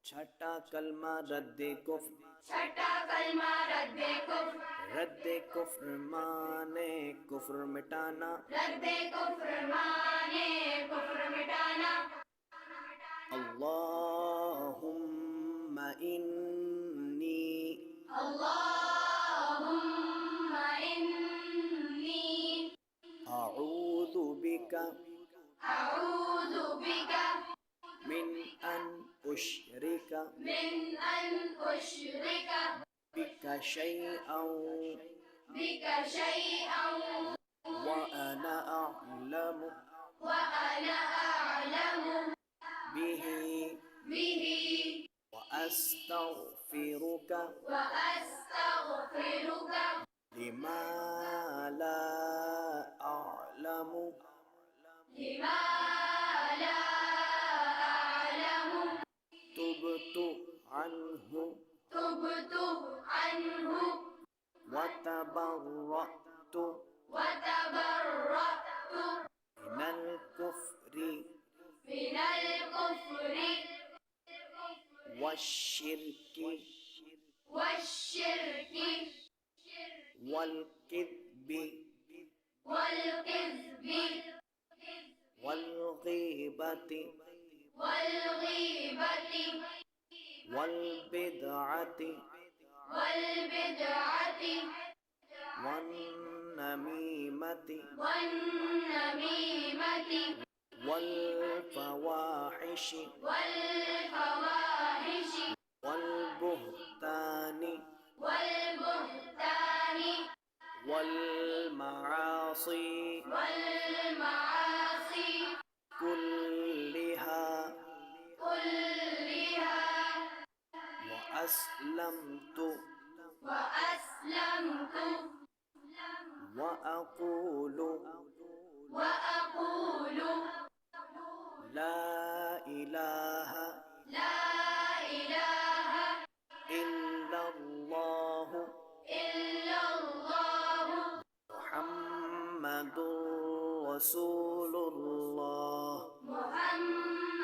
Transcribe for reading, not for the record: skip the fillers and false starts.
छठा कलमा रद्दे कुफ्र। छठा कलमा रद्दे कुफ्र। रद्दे कुफ्र माने कुफ्र मिटाना। रद्दे कुफ्र माने कुफ्र मिटाना। अल्लाहुम्मा इन्नी अल्लाहुम्मा इन्नी अऊज़ु बिका अऊज़ु बिका मिन अन उश्रिका मिन अन उश्रिका बिका शैअन बिका शैअन व अना अअलमु व अना अअलमु बिही बिही व अस्तगफिरुका व अस्तगफिरुका लिमा ला अअलमु लिमा ला अअलमु तुबतु अन्हु तुबतु अन्हु व तबर्रअतु व तबर्रअतु मिनल कुफ्रि मिनल कुफ्रि वश्शिर्कि वश्शिर्कि वल किद्बि वल किज़्बि वल गीबति वल गीबति वल बिदअति वल बिदअति वन नमीमति वन नमीमति वल फवाहिशि वल फवाहिशि वल बुहतानि वल बुहतानि वल मआसी वल मआसी कुल्लिहा कुल्लिहा व अस्लमतु व अस्लमतु व अक़ूलु व अक़ूलु ला इलाहा ला इलाहा इल्लल्लाहु इल्लल्लाहु मुहम्मदुर रसूलुल्लाह मुहम्मदुर